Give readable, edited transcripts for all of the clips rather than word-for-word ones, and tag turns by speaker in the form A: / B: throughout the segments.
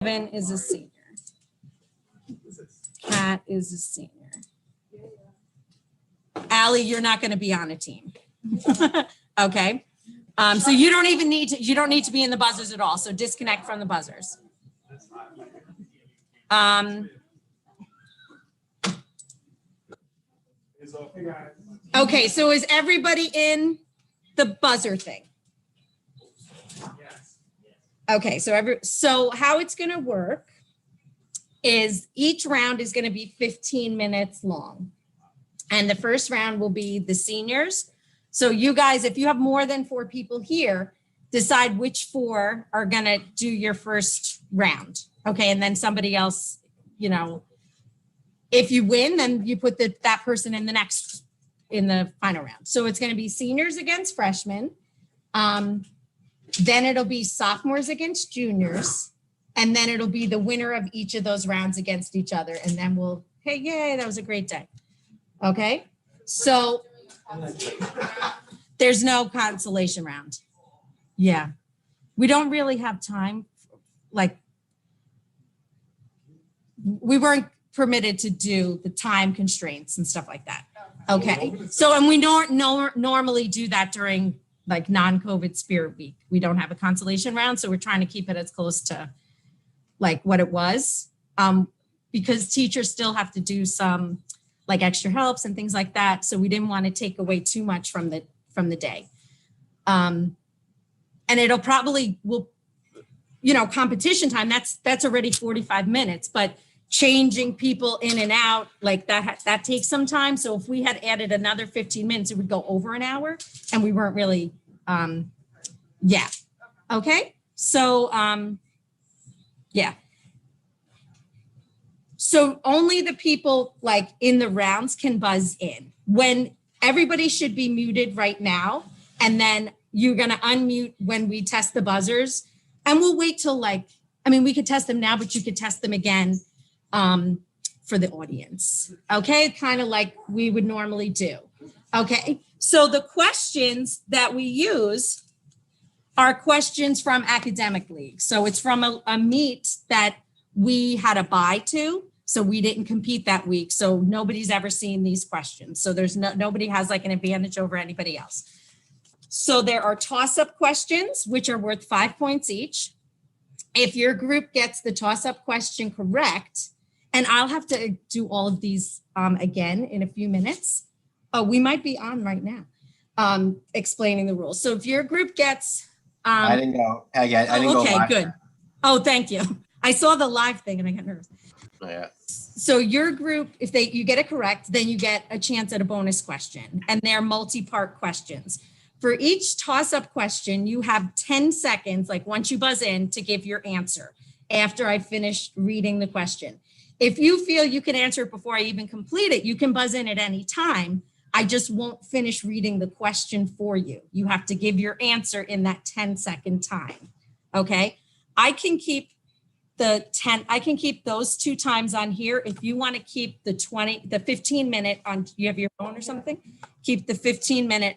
A: Kevin is a senior. Kat is a senior. Allie, you're not going to be on a team. Okay. So you don't even need to be in the buzzers at all. So disconnect from the buzzers. Okay, so is everybody in the buzzer thing? Okay, so how it's going to work is each round is going to be 15 minutes long. And the first round will be the seniors. So you guys, if you have more than 4 people here, decide which 4 are going to do your first round. Okay, and then somebody else, you know, if you win, then you put that person in the final round. So it's going to be seniors against freshmen. Then it'll be sophomores against juniors. And then it'll be the winner of each of those rounds against each other. And then we'll, hey, yay, that was a great day. Okay, so there's no consolation round. Yeah, we don't really have time. Like, we weren't permitted to do the time constraints and stuff like that. Okay, so, and we normally do that during like non-COVID Spirit Week. We don't have a consolation round, so we're trying to keep it as close to like what it was, because teachers still have to do some like extra helps and things like that. So we didn't want to take away too much from the day. And it'll probably competition time, that's already 45 minutes, but changing people in and out like that takes some time. So if we had added another 15 minutes, it would go over an hour, and we weren't really, yeah. Okay. So, yeah. So only the people like in the rounds can buzz in. When everybody should be muted right now, and then you're going to unmute when we test the buzzers, and we'll wait till we could test them now, but you could test them again for the audience. Okay, kind of like we would normally do. Okay, so the questions that we use are questions from Academic League. So it's from a meet that we had a bye to. So we didn't compete that week. So nobody's ever seen these questions. So there's nobody has like an advantage over anybody else. So there are toss-up questions, which are worth 5 points each. If your group gets the toss-up question correct, and I'll have to do all of these again in a few minutes. Oh, we might be on right now, explaining the rules. So if your group gets,
B: I didn't go. I didn't go.
A: Okay, good. Oh, thank you. I saw the live thing and I got nervous.
B: Oh, yeah.
A: So your group, if you get it correct, then you get a chance at a bonus question, and they're multi-part questions. For each toss-up question, you have 10 seconds, like once you buzz in, to give your answer after I finish reading the question. If you feel you can answer it before I even complete it, you can buzz in at any time. I just won't finish reading the question for you. You have to give your answer in that 10-second time. Okay, I can keep those 2 times on here. If you want to keep the 15-minute on, you have your phone or something, keep the 15-minute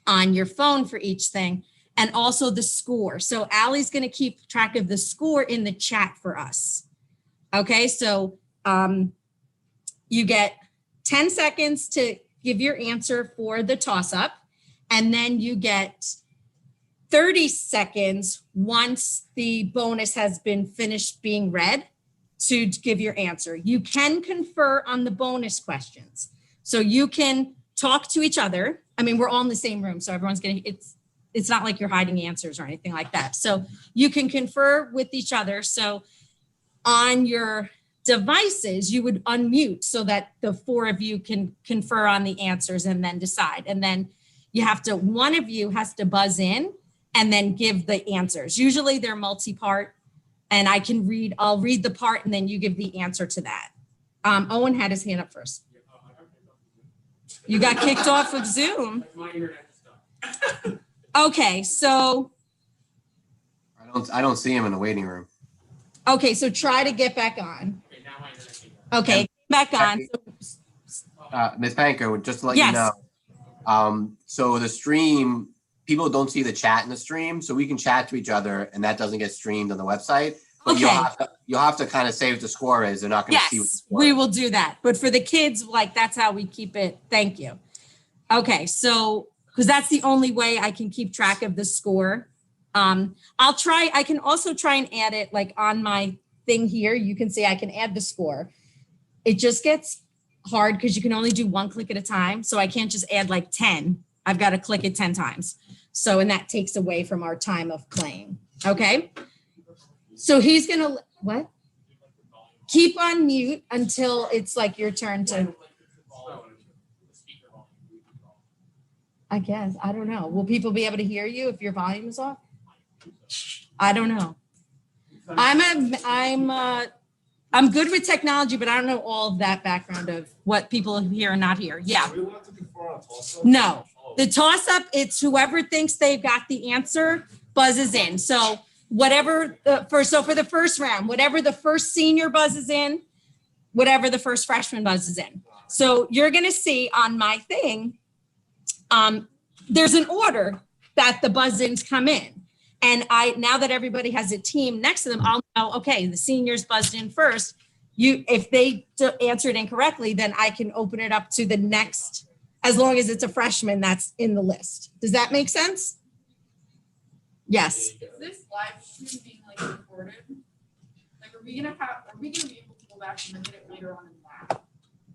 A: on your phone for each thing, and also the score. So Allie's going to keep track of the score in the chat for us. Okay, so you get 10 seconds to give your answer for the toss-up, and then you get 30 seconds once the bonus has been finished being read to give your answer. You can confer on the bonus questions. So you can talk to each other. I mean, we're all in the same room, so everyone's getting, it's not like you're hiding answers or anything like that. So you can confer with each other. So on your devices, you would unmute so that the 4 of you can confer on the answers and then decide. And then one of you has to buzz in and then give the answers. Usually they're multi-part, and I'll read the part and then you give the answer to that. Owen had his hand up first. You got kicked off of Zoom. Okay, so.
B: I don't see him in the waiting room.
A: Okay, so try to get back on. Okay, back on.
B: Ms. Panko, just to let you know, so the stream, people don't see the chat in the stream, so we can chat to each other and that doesn't get streamed on the website. But
A: Okay.
B: you'll have to kind of say what the score is. They're not going to see what the
A: Yes,
B: score
A: we
B: is.
A: will do that. But for the kids, like, that's how we keep it. Thank you. Okay, so, because that's the only way I can keep track of the score. I can also try and add it like on my thing here. You can see I can add the score. It just gets hard because you can only do one click at a time. So I can't just add like 10. I've got to click it 10 times. So, and that takes away from our time of playing. Okay. So he's going to, what? Keep on mute until it's like your turn to, I guess, I don't know. Will people be able to hear you if your volume is off? I don't know. I'm good with technology, but I don't know all of that background of what people hear and not hear. Yeah. No, the toss up, it's whoever thinks they've got the answer buzzes in. So whatever for the first round, whatever the first senior buzzes in, whatever the first freshman buzzes in. So you're going to see on my thing, there's an order that the buzz-ins come in. And now that everybody has a team next to them, I'll know, okay, the seniors buzzed in first. If they answered incorrectly, then I can open it up to the next, as long as it's a freshman that's in the list. Does that make sense? Yes.
C: Is this live stream being like recorded? Like, are we gonna be able to go back and look at it later on in the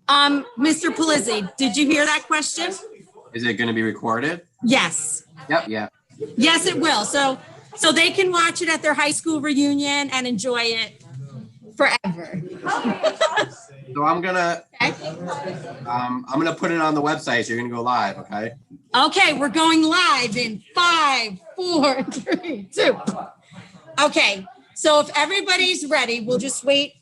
C: lab?
A: Mr. Palizzi, did you hear that question?
B: Is it going to be recorded?
A: Yes.
B: Yep. Yeah.
A: Yes, it will. So they can watch it at their high school reunion and enjoy it forever.
B: So I'm gonna put it on the website. So you're gonna go live. Okay.
A: Okay, we're going live in 5, 4, 3, 2. Okay, so if everybody's ready, we'll just wait,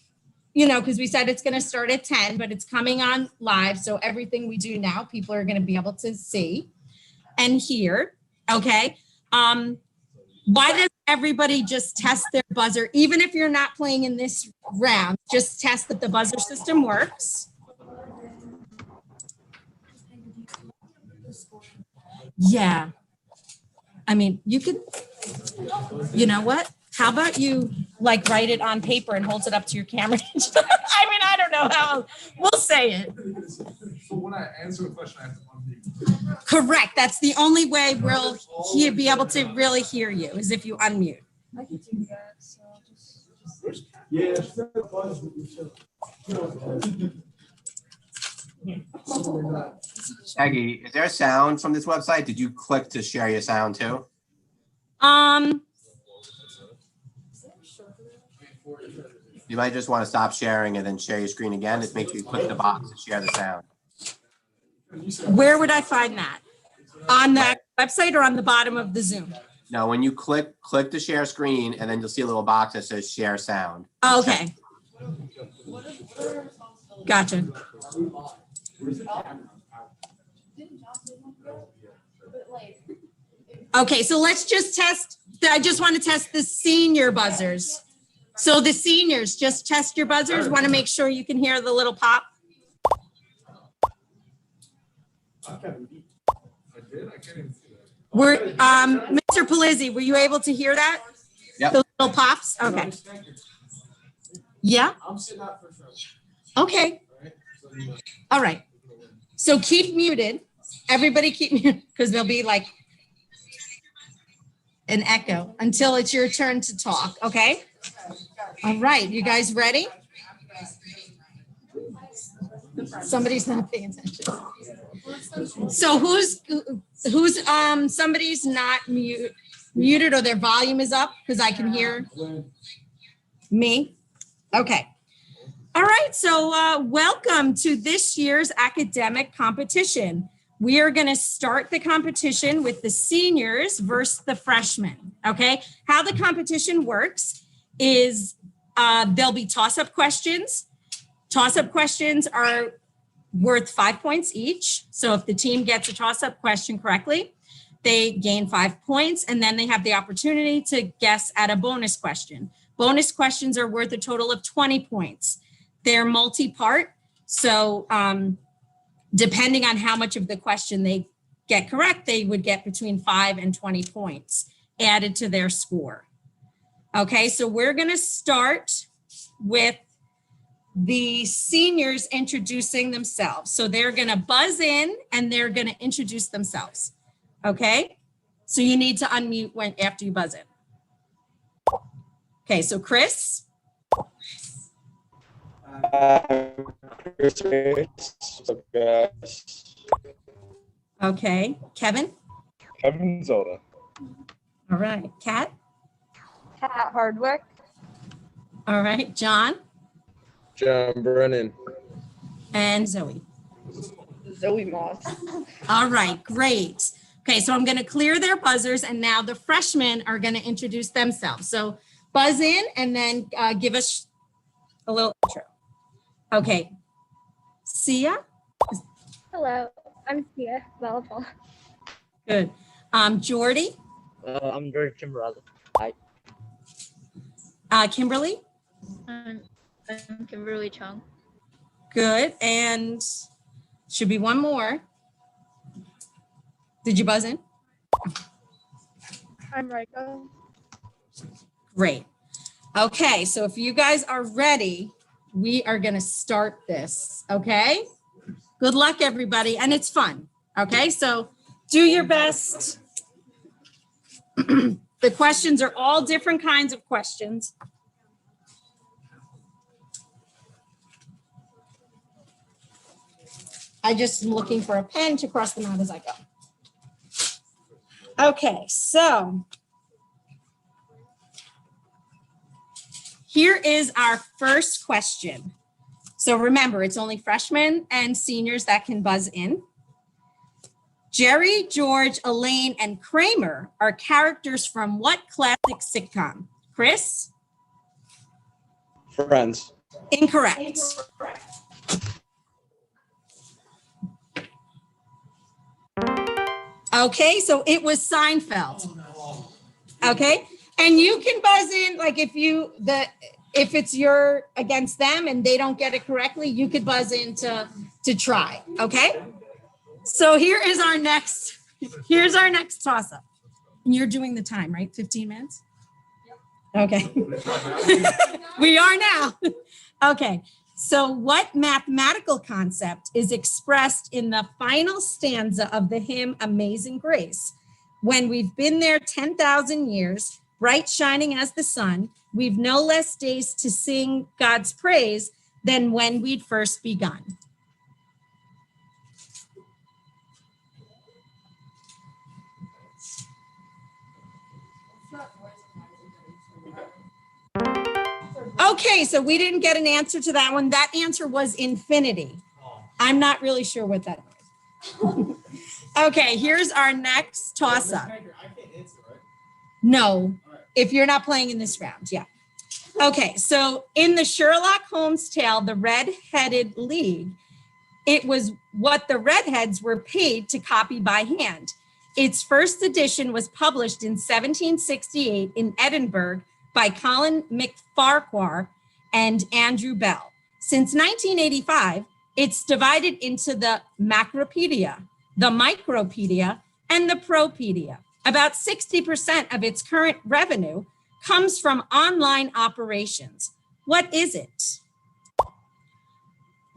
A: because we said it's going to start at 10, but it's coming on live. So everything we do now, people are going to be able to see and hear. Okay. Why does everybody just test their buzzer? Even if you're not playing in this round, just test that the buzzer system works. Yeah. I mean, you could, you know what? How about you like write it on paper and hold it up to your camera? I mean, I don't know how, we'll say it.
D: So when I answer a question, I have to unmute.
A: Correct. That's the only way we'll be able to really hear you is if you unmute.
C: I can do that, so just.
D: Yeah.
B: Aggie, is there a sound from this website? Did you click to share your sound too? You might just want to stop sharing and then share your screen again. Just make sure you click the box to share the sound.
A: Where would I find that? On the website or on the bottom of the Zoom?
B: No, when you click to share screen, and then you'll see a little box that says share sound.
A: Okay. Gotcha. Okay, so let's just test. I just want to test the senior buzzers. So the seniors, just test your buzzers. Want to make sure you can hear the little pop. Mr. Palizzi, were you able to hear that?
B: Yep.
A: The little pops? Okay. Yeah? Okay. All right. So keep muted. Everybody keep muted because there'll be like an echo until it's your turn to talk. Okay. All right. You guys ready? Somebody's not paying attention. So who's somebody's not muted or their volume is up because I can hear me. Okay. All right. So welcome to this year's academic competition. We are going to start the competition with the seniors versus the freshmen. Okay. How the competition works is there'll be toss-up questions. Toss-up questions are worth 5 points each. So if the team gets a toss-up question correctly, they gain 5 points, and then they have the opportunity to guess at a bonus question. Bonus questions are worth a total of 20 points. They're multi-part, so depending on how much of the question they get correct, they would get between 5 and 20 points added to their score. Okay, so we're going to start with the seniors introducing themselves. So they're going to buzz in and they're going to introduce themselves. Okay, so you need to unmute after you buzz in. Okay, so Chris.
E: Chris, what's up, guys?
A: Okay, Kevin.
E: Kevin Zola.
A: All right, Kat.
F: Kat Hardwick.
A: All right, John.
E: John Brennan.
A: And Zoe.
F: Zoe Moss.
A: All right, great. Okay, so I'm going to clear their buzzers, and now the freshmen are going to introduce themselves. So buzz in and then give us a little intro. Okay, Sia.
G: Hello, I'm Sia Volleyball.
A: Good. Jordy.
H: I'm Jordan Kimberly.
A: Kimberly.
G: I'm Kimberly Chung.
A: Good. And should be one more. Did you buzz in?
G: I'm Rika.
A: Great. Okay, so if you guys are ready, we are going to start this. Okay. Good luck, everybody. And it's fun. Okay, so do your best. The questions are all different kinds of questions. I just am looking for a pen to cross them out as I go. Okay, so here is our first question. So remember, it's only freshmen and seniors that can buzz in. Jerry, George, Elaine, and Kramer are characters from what classic sitcom? Chris?
E: Friends.
A: Incorrect. Okay, so it was Seinfeld. Okay, and you can buzz in, like if it's you're against them and they don't get it correctly, you could buzz in to try. Okay, so here's our next toss up. And you're doing the time, right? 15 minutes. Okay. We are now. Okay. So what mathematical concept is expressed in the final stanza of the hymn Amazing Grace? When we've been there 10,000 years, bright shining as the sun, we've no less days to sing God's praise than when we'd first begun. Okay, so we didn't get an answer to that one. That answer was infinity. I'm not really sure what that is. Okay, here's our next toss-up. No, if you're not playing in this round, yeah. Okay, so in the Sherlock Holmes tale, The Red-Headed League, it was what the redheads were paid to copy by hand. Its first edition was published in 1768 in Edinburgh by Colin McFarquhar and Andrew Bell. Since 1985, it's divided into the Macropedia, the Micropedia, and the Propedia. About 60% of its current revenue comes from online operations. What is it?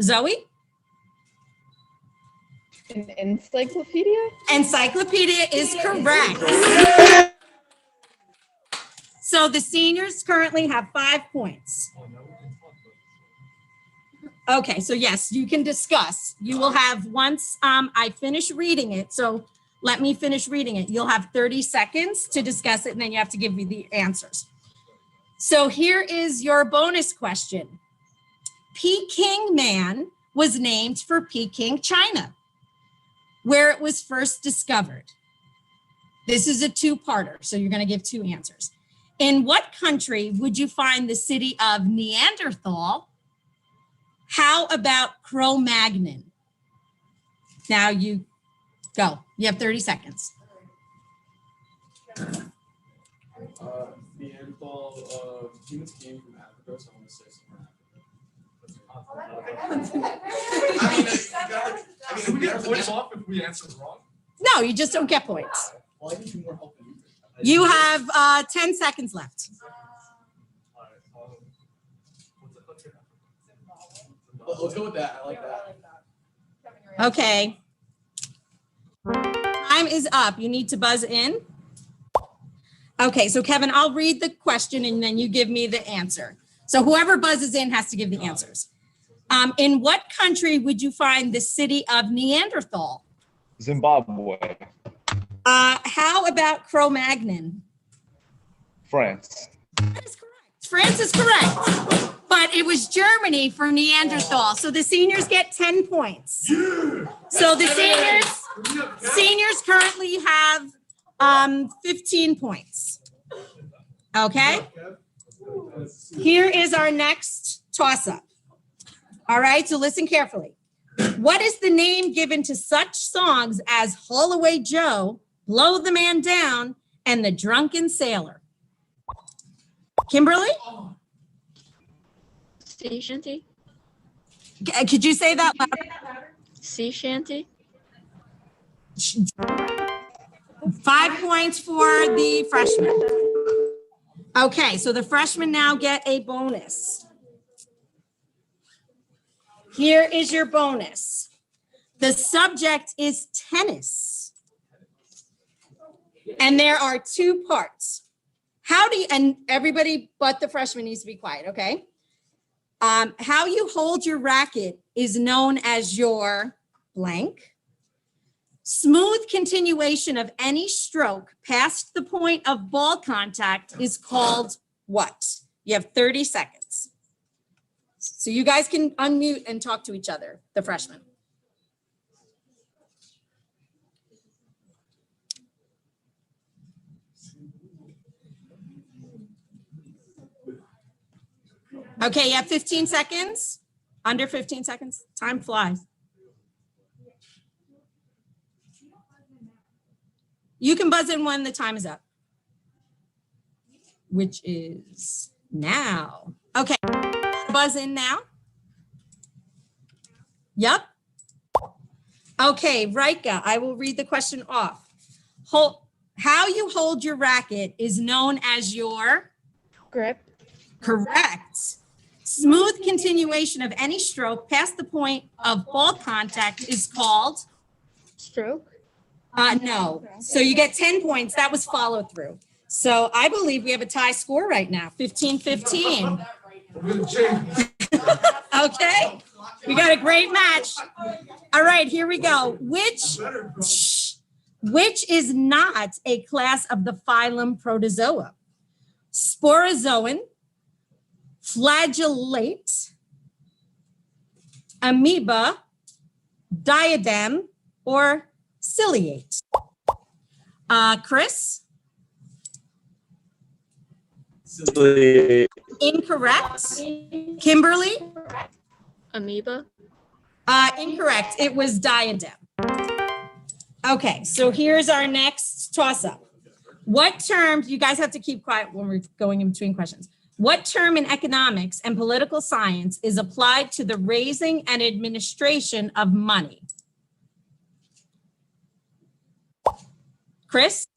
A: Zoe?
F: An encyclopedia?
A: Encyclopedia is correct. So the seniors currently have 5 points. Okay, so yes, you can discuss. You will have, once I finish reading it, so let me finish reading it. You'll have 30 seconds to discuss it, and then you have to give me the answers. So here is your bonus question. Peking man was named for Peking, China, where it was first discovered. This is a two-parter, so you're going to give 2 answers. In what country would you find the city of Neanderthal? How about Cro-Magnon? Now you go. You have 30 seconds.
D: Neanderthal humans came from Africa, so I'm gonna say somewhere. I mean, we get points off if we answer wrong.
A: No, you just don't get points.
D: Well, I need 2 more help than you.
A: You have 10 seconds left.
D: Let's go with that. I like
C: Yeah,
D: that.
C: I like that. Kevin, you're right.
A: Okay. Time is up. You need to buzz in. Okay, so Kevin, I'll read the question and then you give me the answer. So whoever buzzes in has to give the answers. In what country would you find the city of Neanderthal?
E: Zimbabwe.
A: How about Cro-Magnon?
E: France.
A: That is correct. France is correct. But it was Germany for Neanderthal. So the seniors get 10 points. So the seniors currently have 15 points. Okay? Here is our next toss-up. All right, so listen carefully. What is the name given to such songs as Holloway Joe, Blow the Man Down, and The Drunken Sailor? Kimberly?
G: Sea shanty.
A: Could you say that louder?
G: Sea shanty.
A: 5 points for the freshman. Okay, so the freshmen now get a bonus. Here is your bonus. The subject is tennis. And there are 2 parts. How do you, and everybody but the freshman needs to be quiet, okay? How you hold your racket is known as your blank. Smooth continuation of any stroke past the point of ball contact is called what? You have 30 seconds. So you guys can unmute and talk to each other, the freshmen. Okay, you have 15 seconds. Under 15 seconds. Time flies. You can buzz in when the time is up, which is now. Okay, buzz in now. Yep. Okay, Rika, I will read the question off. How you hold your racket is known as your
F: Grip.
A: correct. Smooth continuation of any stroke past the point of ball contact is called
F: Stroke.
A: no. So you get 10 points. That was follow through. So I believe we have a tie score right now, 15-15.
D: I'm gonna change.
A: Okay, we got a great match. All right, here we go. Which is not a class of the phylum Protozoa? Sporozoan, flagellate, amoeba, diadem, or ciliate? Chris? Incorrect. Kimberly?
G: Amoeba.
A: Incorrect. It was diadem. Okay, so here's our next toss-up. What term, you guys have to keep quiet when we're going in between questions. What term in economics and political science is applied to the raising and administration of money? Chris?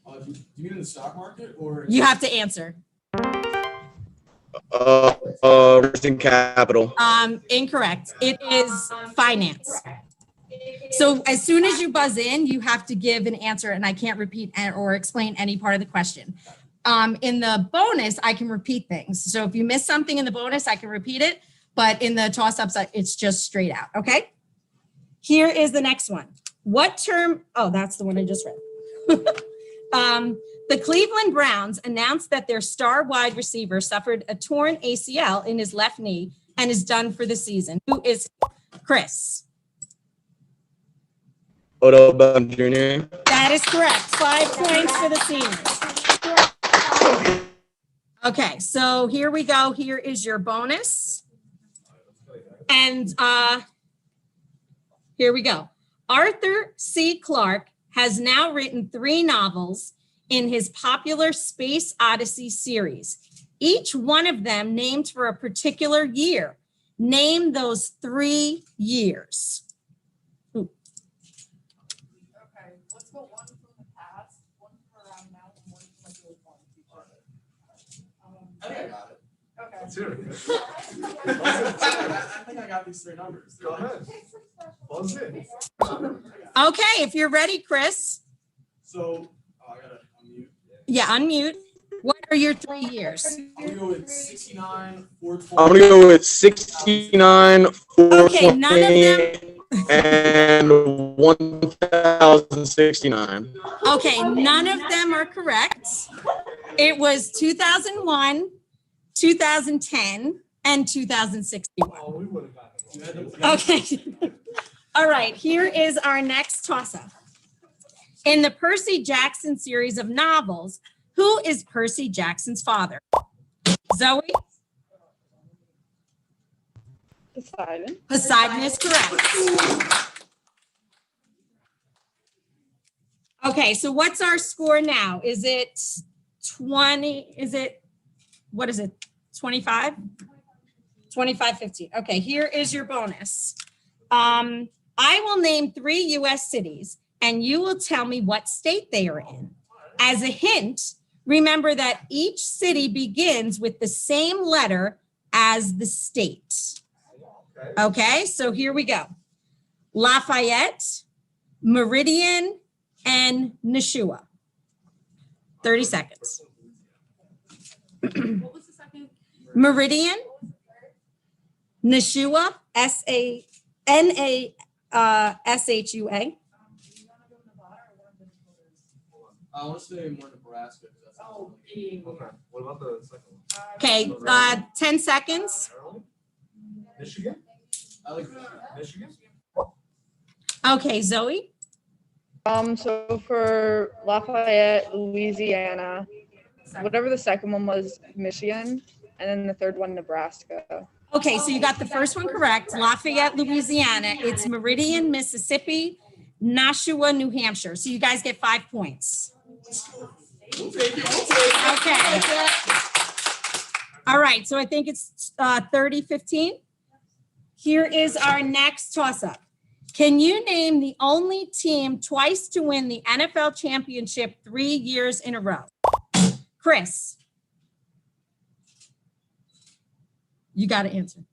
D: Do you mean in the stock market or?
A: You have to answer.
E: Raising capital.
A: Incorrect. It is finance. So as soon as you buzz in, you have to give an answer, and I can't repeat or explain any part of the question. In the bonus, I can repeat things. So if you miss something in the bonus, I can repeat it, but in the toss-ups, it's just straight out, okay? Here is the next one. What term, oh, that's the one I just read. The Cleveland Browns announced that their star wide receiver suffered a torn ACL in his left knee and is done for the season. Who is Chris?
E: Odell Beckham Jr.
A: That is correct. 5 points for the seniors. Okay, so here we go. Here is your bonus. And here we go. Arthur C. Clarke has now written 3 novels in his popular Space Odyssey series, each one of them named for a particular year. Name those 3 years.
C: Okay, let's go one from the past, one from around now, and one from like the future.
D: I think I got it.
C: Okay.
D: Seriously. I think I got these three numbers. Go ahead. Buzz in.
A: Okay, if you're ready, Chris.
D: So, I gotta unmute.
A: Yeah, unmute. What are your 3 years?
D: I'm gonna go with 69, 420.
E: I'm gonna go with 69,
A: Okay, none of them.
E: 420, and 1069.
A: Okay, none of them are correct. It was 2001, 2010, and 2061.
D: Oh, we would have gotten it.
A: Okay. All right, here is our next toss-up. In the Percy Jackson series of novels, who is Percy Jackson's father? Zoe?
F: Poseidon.
A: Poseidon is correct. Okay, so what's our score now? Is it 20? What is it? 25? 25-15. Okay, here is your bonus. I will name 3 U.S. cities, and you will tell me what state they are in. As a hint, remember that each city begins with the same letter as the state. Okay, so here we go. Lafayette, Meridian, and Nashua. 30 seconds.
C: What was the second?
A: Meridian, Nashua, S-A-N-A-S-H-U-A.
D: I want to say more Nebraska.
C: Oh, yeah.
D: Okay. What about the second one?
A: Okay, 10 seconds.
D: Maryland? Michigan? I like Michigan.
A: Okay, Zoe.
F: So for Lafayette, Louisiana, whatever the second one was, Michigan, and then the third one, Nebraska.
A: Okay, so you got the first one correct. Lafayette, Louisiana. It's Meridian, Mississippi, Nashua, New Hampshire. So you guys get 5 points. Okay. All right, so I think it's 30-15. Here is our next toss-up. Can you name the only team twice to win the NFL championship 3 years in a row? Chris. You got to answer.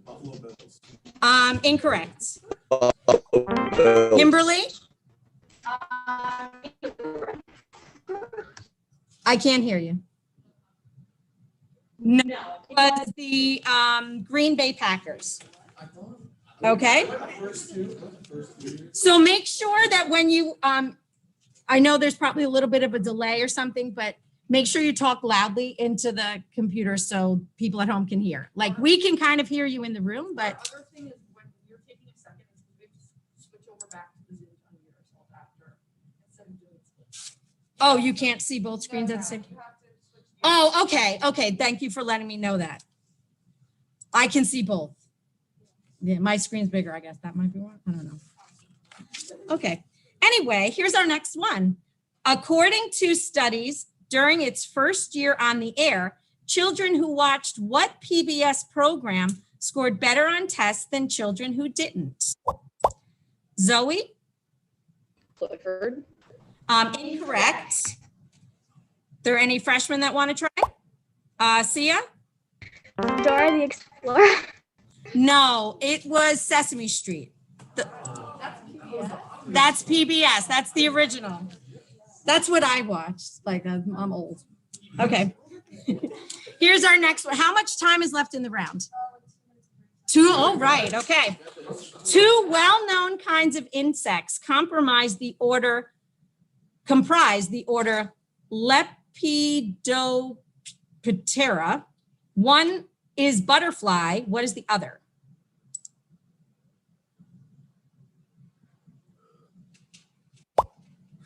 D: Buffalo Bills.
A: Incorrect. Kimberly? I can't hear you. No, it was the Green Bay Packers. Okay. So make sure that when you, I know there's probably a little bit of a delay or something, but make sure you talk loudly into the computer so people at home can hear. Like we can kind of hear you in the room, but.
C: The other thing is when you're taking a second, is we switch over back to the Zoom to unmute ourselves after instead of doing split.
A: Oh, you can't see both screens at the same time?
C: You have to switch.
A: Oh, okay, okay. Thank you for letting me know that. I can see both. Yeah, my screen's bigger, I guess. That might be one. I don't know. Okay. Anyway, here's our next one. According to studies, during its first year on the air, children who watched what PBS program scored better on tests than children who didn't? Zoe?
F: Clifford.
A: Incorrect. There any freshmen that want to try? Sia?
I: Dora the Explorer.
A: No, it was Sesame Street. That's PBS. That's the original. That's what I watched. Like I'm old. Okay. Here's our next one. How much time is left in the round? 2. Oh, right. Okay. 2 well-known kinds of insects comprise the order Lepidoptera. One is butterfly. What is the other?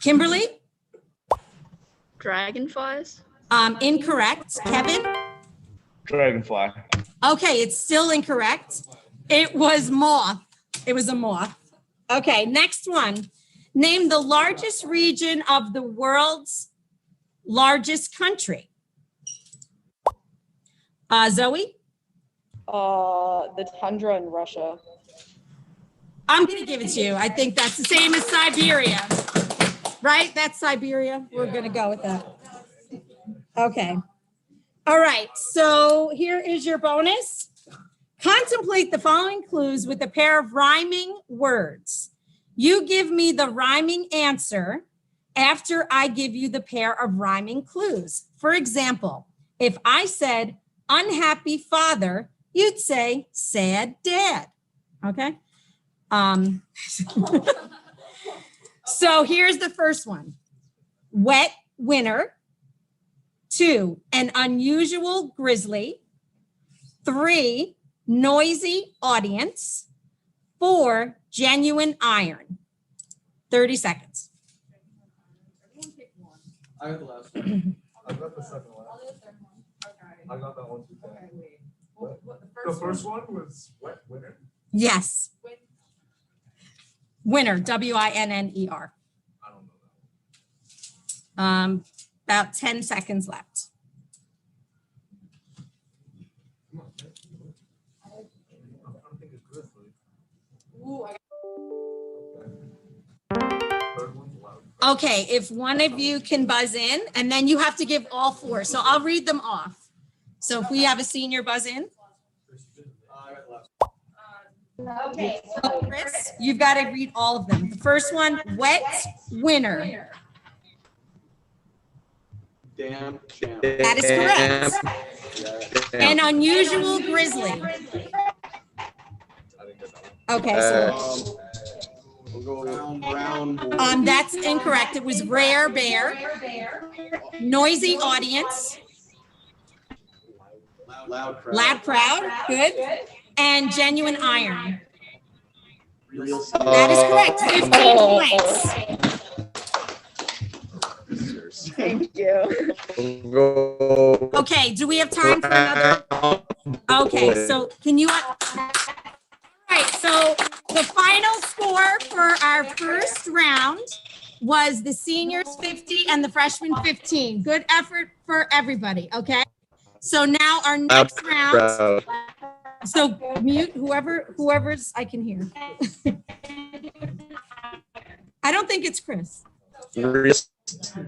A: Kimberly?
G: Dragonflies?
A: Incorrect. Kevin?
E: Dragonfly.
A: Okay, it's still incorrect. It was moth. It was a moth. Okay, next one. Name the largest region of the world's largest country. Zoe?
F: The tundra in Russia.
A: I'm going to give it to you. I think that's the same as Siberia. Right? That's Siberia. We're going to go with that. Okay. All right, so here is your bonus. Contemplate the following clues with a pair of rhyming words. You give me the rhyming answer after I give you the pair of rhyming clues. For example, if I said unhappy father, you'd say sad dad, okay? So here's the first one. Wet winter. 2, an unusual grizzly. 3, noisy audience. 4, genuine iron. 30 seconds.
C: Everyone pick one.
D: I got the last one. I got the second
C: I'll
D: last.
C: do the third one. Okay.
D: I got that one too.
C: Okay, wait. What,
D: The first one was wet winter.
A: Yes,
C: Win-
A: winner, WINNER.
D: I don't know that one.
A: About 10 seconds left.
D: Come on, man. I'm trying to think of grizzly.
C: Ooh, I
D: Third one's loud.
A: Okay, if one of you can buzz in, and then you have to give all 4. So I'll read them off. So if we have a senior buzz in,
D: I got the last.
C: Okay.
A: so Chris, you've got to read all of them. The first one, wet winter.
E: Damn.
A: That is correct. An unusual grizzly.
D: I didn't get that one.
A: Okay, so
E: We'll go round.
A: that's incorrect. It was rare bear, noisy audience,
E: Loud crowd.
A: loud crowd, good, and genuine iron.
E: Real
A: That is correct. 15 points.
F: Thank you.
E: We'll go.
A: Okay, do we have time for another? Okay, so can you? All right, so the final score for our first round was the seniors 50 and the freshmen 15. Good effort for everybody, okay? So now our next round,
E: Crowd.
A: so mute whoever's I can hear. I don't think it's Chris.
E: Real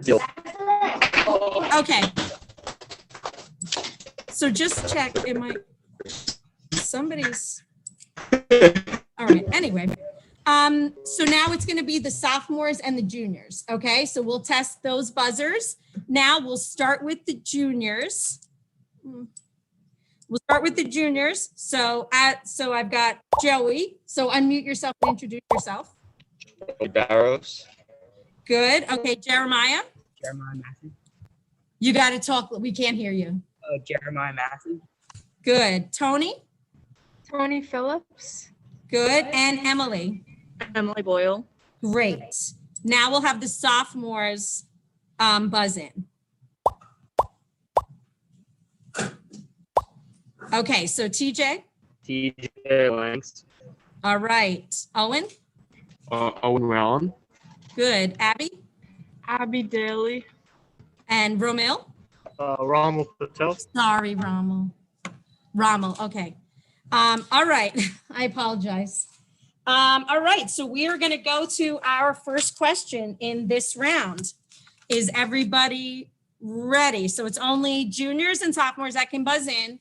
E: deal.
A: Okay. So just check, somebody's, all right, anyway. So now it's gonna be the sophomores and the juniors, okay? So we'll test those buzzers. Now we'll start with the juniors. We'll start with the juniors. So I've got Joey. So unmute yourself and introduce yourself.
E: Barrows.
A: Good, okay, Jeremiah,
H: Jeremiah Massey.
A: you gotta talk, we can't hear you.
H: Jeremiah Massey.
A: Good, Tony,
F: Tony Phillips.
A: good, and Emily.
G: Emily Boyle.
A: Great. Now we'll have the sophomores buzz in. Okay, so TJ,
H: TJ Langs.
A: all right. Owen,
E: Owen Rowland.
A: good. Abby
F: Abby Daly.
A: and Romil.
H: Ronald Patel.
A: Sorry, Rommel. Okay. All right. I apologize. All right. So we are going to go to our first question in this round. Is everybody ready? So it's only juniors and sophomores that can buzz in.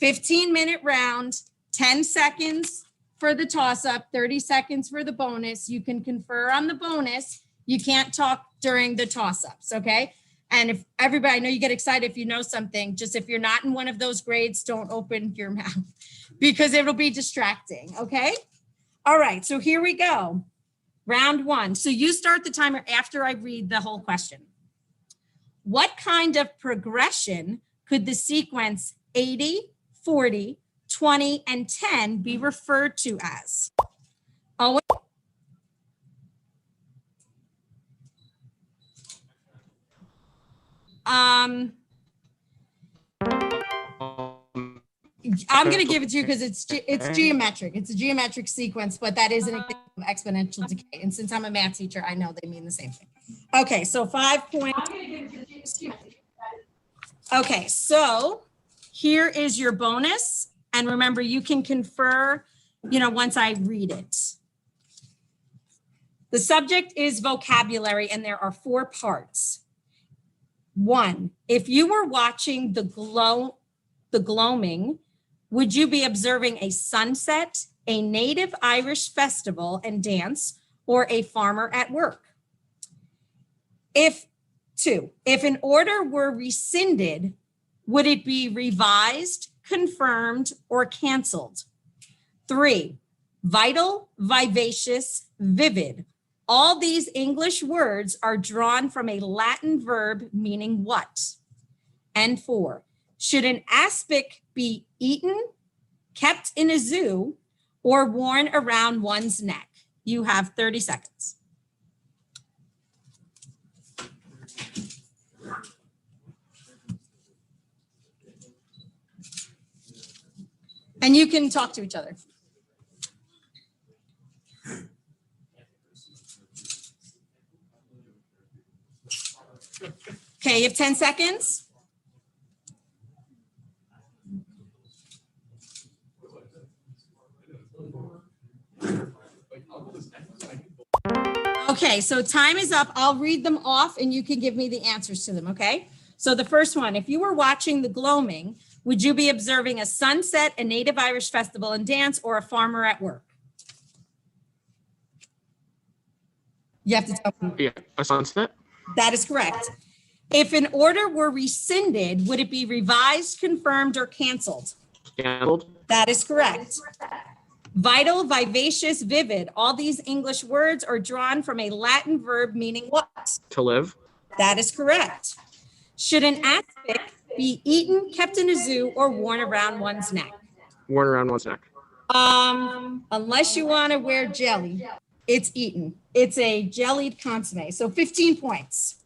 A: 15-minute round, 10 seconds for the toss-up, 30 seconds for the bonus. You can confer on the bonus. You can't talk during the toss-ups, okay? And if everybody, I know you get excited if you know something, just if you're not in one of those grades, don't open your mouth because it'll be distracting, okay? All right, so here we go. Round 1. So you start the timer after I read the whole question. What kind of progression could the sequence 80, 40, 20, and 10 be referred to as? Owen? I'm going to give it to you because it's geometric. It's a geometric sequence, but that is an example of exponential decay. And since I'm a math teacher, I know they mean the same thing. Okay, so 5 points. Okay, so here is your bonus. And remember, you can confer, once I read it. The subject is vocabulary, and there are 4 parts. 1. If you were watching the gloaming, would you be observing a sunset, a native Irish festival and dance, or a farmer at work? 2, if an order were rescinded, would it be revised, confirmed, or canceled? 3, vital, vivacious, vivid. All these English words are drawn from a Latin verb meaning what? And 4, should an aspic be eaten, kept in a zoo, or worn around one's neck? You have 30 seconds. And you can talk to each other. Okay, you have 10 seconds. Okay, so time is up. I'll read them off and you can give me the answers to them, okay? So the first one, if you were watching the gloaming, would you be observing a sunset, a native Irish festival and dance, or a farmer at work? You have to tell me.
E: Yeah, a sunset.
A: That is correct. If an order were rescinded, would it be revised, confirmed, or canceled?
E: Canceled.
A: That is correct. Vital, vivacious, vivid. All these English words are drawn from a Latin verb meaning what?
E: To live.
A: That is correct. Should an aspic be eaten, kept in a zoo, or worn around one's neck?
E: Worn around one's neck.
A: Unless you want to wear jelly, it's eaten. It's a jellied consomme. So 15 points.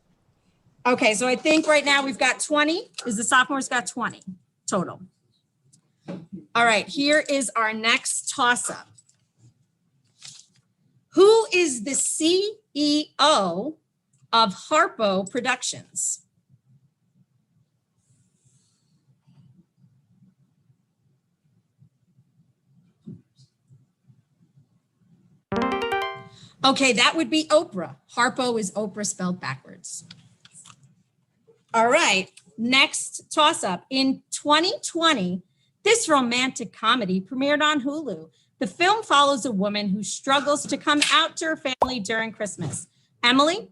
A: Okay, so I think right now we've got 20. Is the sophomores got 20 total? All right, here is our next toss-up. Who is the CEO of Harpo Productions? Okay, that would be Oprah. Harpo is Oprah spelled backwards. All right, next toss-up. In 2020, this romantic comedy premiered on Hulu. The film follows a woman who struggles to come out to her family during Christmas. Emily?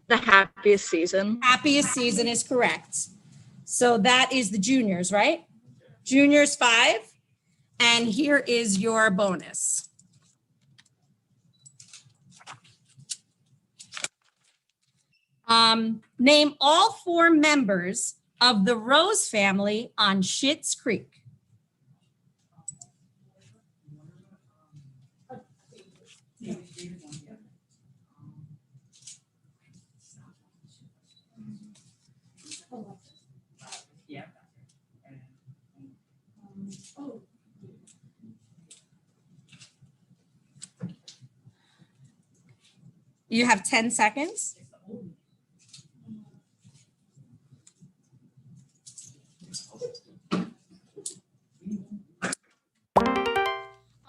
G: The Happiest Season.
A: Happiest Season is correct. So that is the juniors, right? Juniors 5. And here is your bonus. Name all 4 members of the Rose family on Schitt's Creek. You have 10 seconds.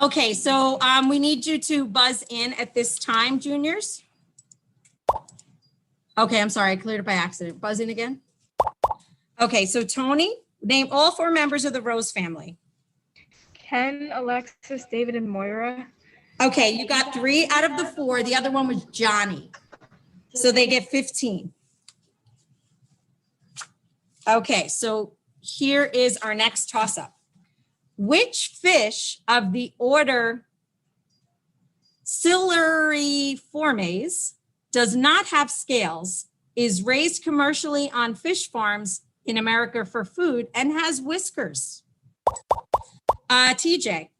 A: Okay, so we need you to buzz in at this time, juniors. Okay, I'm sorry, I cleared it by accident. Buzz in again. Okay, so Tony, name all 4 members of the Rose family.
F: Ken, Alexis, David, and Moira.
A: Okay, you got 3 out of the 4. The other one was Johnny. So they get 15. Okay, so here is our next toss-up. Which fish of the order Siluriformes does not have scales, is raised commercially on fish farms in America for food, and has whiskers? TJ.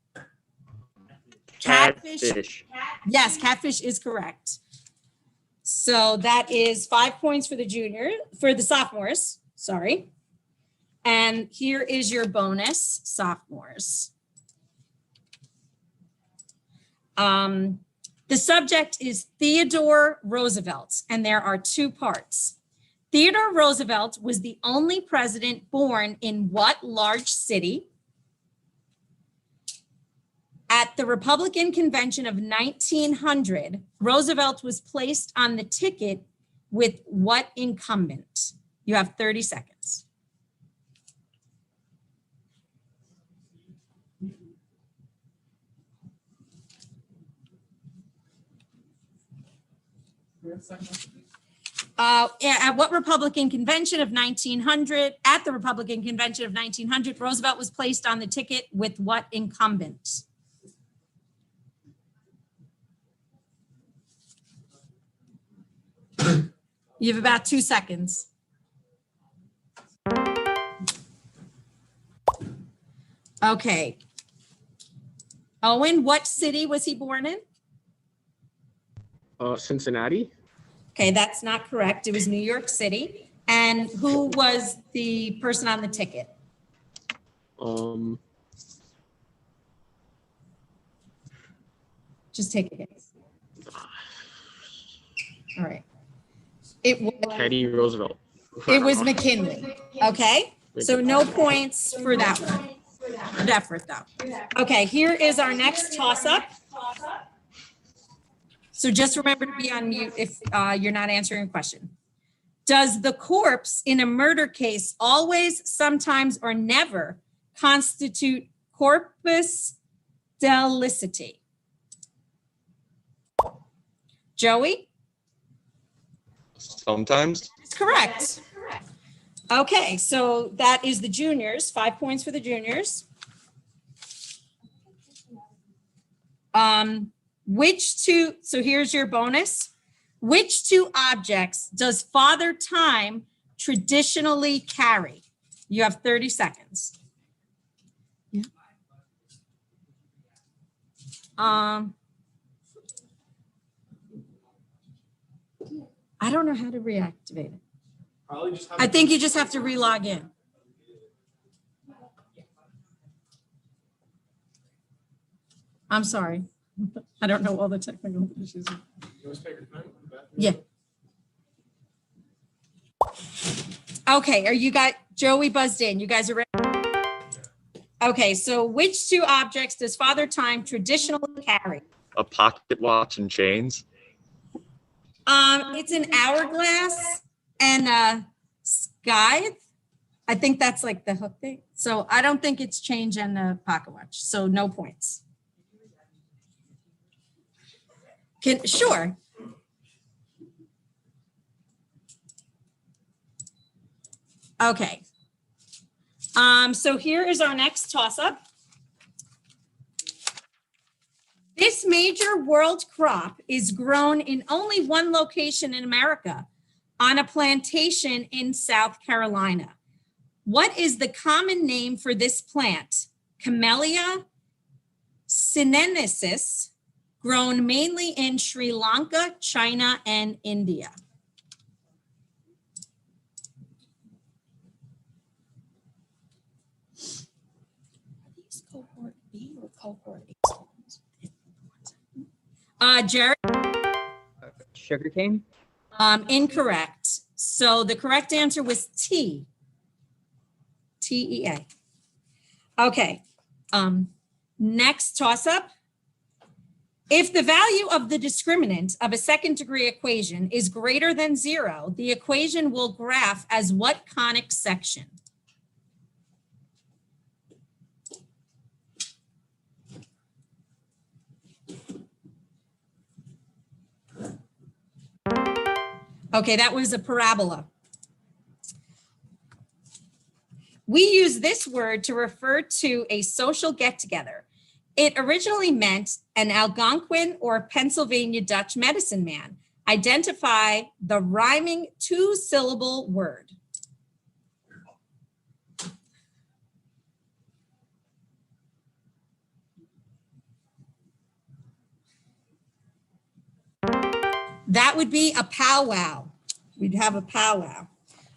E: Catfish.
A: Yes, catfish is correct. So that is 5 points for the sophomores, sorry. And here is your bonus, sophomores. The subject is Theodore Roosevelt, and there are 2 parts. Theodore Roosevelt was the only president born in what large city? At the Republican Convention of 1900, Roosevelt was placed on the ticket with what incumbent? You have 30 seconds. At what Republican convention of 1900, at the Republican convention of 1900, Roosevelt was placed on the ticket with what incumbent? You have about 2 seconds. Okay. Owen, what city was he born in?
E: Cincinnati.
A: Okay, that's not correct. It was New York City. And who was the person on the ticket? Just take a guess. All right. It was,
E: Teddy Roosevelt.
A: it was McKinley. Okay, so no points for that one. Good effort, though. Okay, here is our next toss-up. So just remember to be on mute if you're not answering a question. Does the corpse in a murder case always, sometimes, or never constitute corpus delicti? Joey?
J: Sometimes.
A: That's correct. Okay, so that is the juniors, 5 points for the juniors. So here's your bonus. Which two objects does Father Time traditionally carry? You have 30 seconds. Yeah. I don't know how to reactivate it.
D: Probably just have
A: I think you just have to re-log in. I'm sorry. I don't know all the technical issues. Yeah. Okay, are you guys, Joey buzzed in. You guys are ready? Okay, so which two objects does Father Time traditionally carry?
J: A pocket watch and chains.
A: It's an hourglass and a scythe. I think that's like the hook thing. So I don't think it's change and a pocket watch. So no points. Sure. Okay. So here is our next toss-up. This major world crop is grown in only one location in America, on a plantation in South Carolina. What is the common name for this plant? Camellia sinensis, grown mainly in Sri Lanka, China, and India. Are these cohort B or cohort A? Jared?
H: Sugarcane.
A: Incorrect. So the correct answer was T. T-E-A. Okay. Next toss-up. If the value of the discriminant of a second-degree equation is greater than 0, the equation will graph as what conic section? Okay, that was a parabola. We use this word to refer to a social get-together. It originally meant an Algonquin or Pennsylvania Dutch medicine man. Identify the rhyming two-syllable word. That would be a powwow. We'd have a powwow.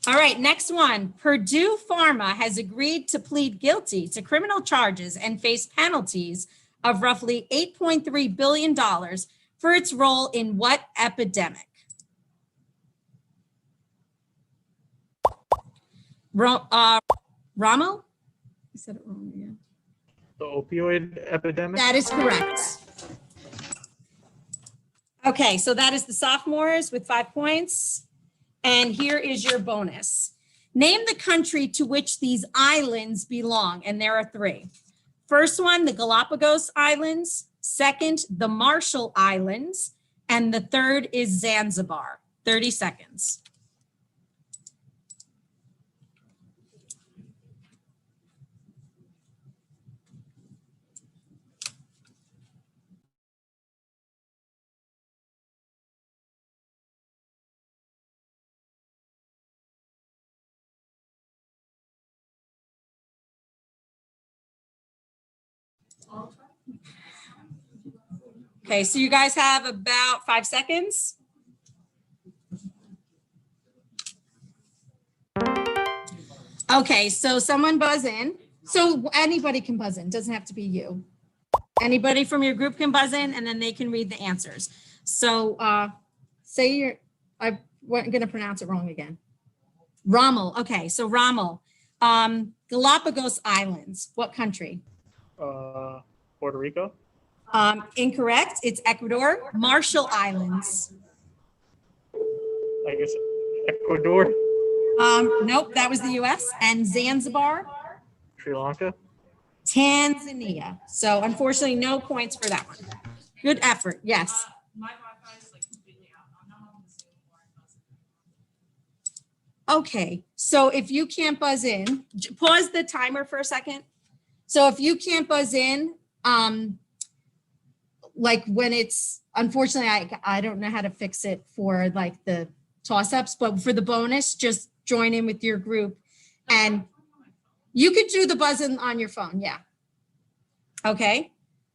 A: All right, next one. Purdue Pharma has agreed to plead guilty to criminal charges and face penalties of roughly $8.3 billion for its role in what epidemic? Ramo? I said it wrong again.
H: The opioid epidemic.
A: That is correct. Okay, so that is the sophomores with 5 points. And here is your bonus. Name the country to which these islands belong, and there are 3. First one, the Galapagos Islands. Second, the Marshall Islands. And the third is Zanzibar. 30 seconds. Okay, so you guys have about 5 seconds. Okay, so someone buzz in. So anybody can buzz in, doesn't have to be you. Anybody from your group can buzz in and then they can read the answers. So say I'm going to pronounce it wrong again. Rommel. Okay, so Rommel. Galapagos Islands. What country?
H: Puerto Rico.
A: Incorrect. It's Ecuador. Marshall Islands.
H: I guess Ecuador.
A: Nope, that was the US. And Zanzibar.
H: Sri Lanka.
A: Tanzania. So unfortunately, no points for that one. Good effort. Yes.
C: My Wi-Fi is like completely out. I'm not on the Zoom or I'm buzzing.
A: Okay, so if you can't buzz in, pause the timer for a second. So if you can't buzz in, like when it's, unfortunately, I don't know how to fix it for like the toss-ups, but for the bonus, just join in with your group and you could do the buzz-in on your phone, yeah. Okay,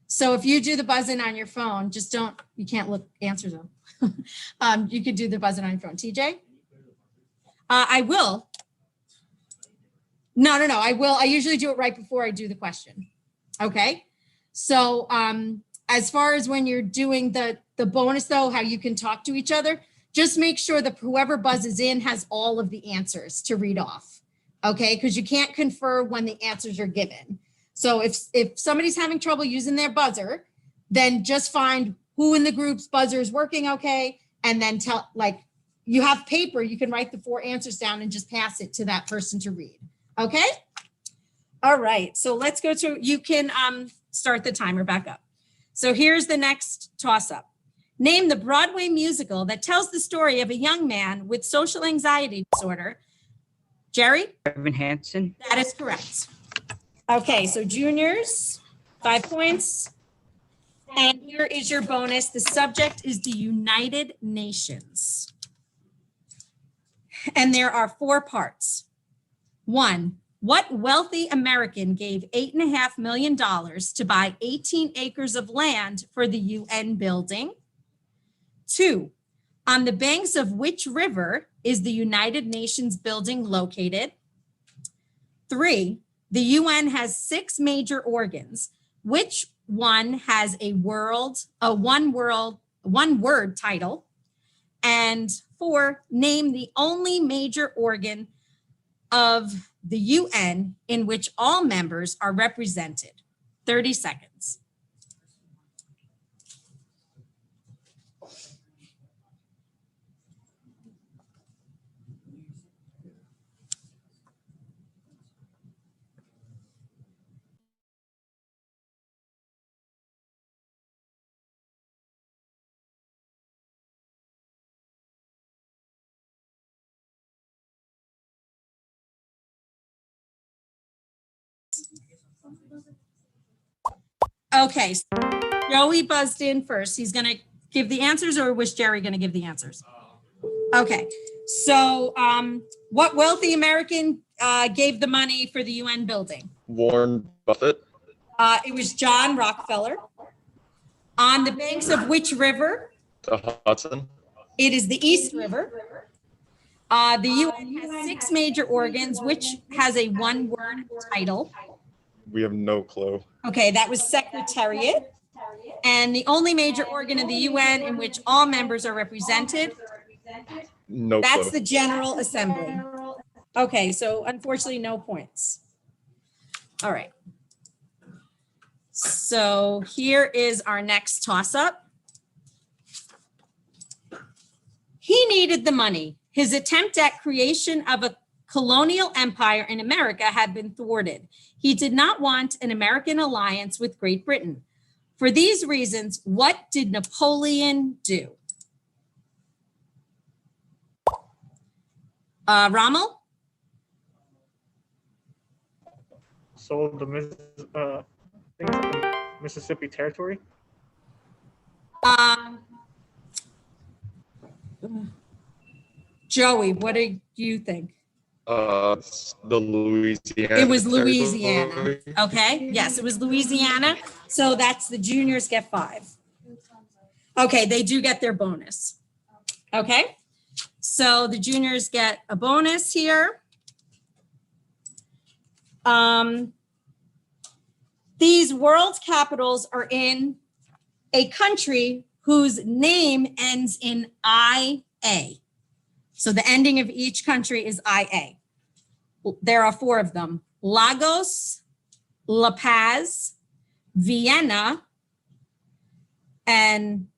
A: so if you do the buzz-in on your phone, just don't, you can't look, answer them. You could do the buzz-in on your phone. TJ? I will. No, I will. I usually do it right before I do the question. Okay. So as far as when you're doing the bonus though, how you can talk to each other, just make sure that whoever buzzes in has all of the answers to read off. Okay. Because you can't confer when the answers are given. So if somebody's having trouble using their buzzer, then just find who in the group's buzzer is working okay. And then tell, like, you have paper, you can write the 4 answers down and just pass it to that person to read. Okay. All right. So let's go to, you can start the timer back up. So here's the next toss up. Name the Broadway musical that tells the story of a young man with social anxiety disorder. Jerry?
K: Evan Hansen.
A: That is correct. Okay. So juniors, 5 points. And here is your bonus. The subject is the United Nations. And there are 4 parts. 1, what wealthy American gave $8.5 million to buy 18 acres of land for the UN building? 2, on the banks of which river is the United Nations building located? 3, the UN has 6 major organs. Which one has a one word title? And 4, name the only major organ of the UN in which all members are represented. 30 seconds. Okay, so Joey buzzed in first. He's going to give the answers, or was Jerry going to give the answers? Okay, so what wealthy American gave the money for the UN building?
J: Warren Buffett.
A: It was John Rockefeller. On the banks of which river?
J: The Hudson.
A: It is the East River. The UN has 6 major organs, which has a one-word title.
J: We have no clue.
A: Okay, that was Secretariat. And the only major organ of the UN in which all members are represented?
J: No
A: That's
J: clue.
A: the General Assembly. Okay, so unfortunately, no points. All right. So here is our next toss-up. He needed the money. His attempt at creation of a colonial empire in America had been thwarted. He did not want an American alliance with Great Britain. For these reasons, what did Napoleon do? Rommel?
H: Sold the I think it's the Mississippi Territory.
A: Joey, what do you think?
J: It's the Louisiana.
A: It was
J: Territory.
A: Louisiana. Okay, yes, it was Louisiana. So that's the juniors get 5. Okay, they do get their bonus. Okay, so the juniors get a bonus here. These world capitals are in a country whose name ends in IA. So the ending of each country is IA. There are 4 of them: Lagos, La Paz, Vienna, and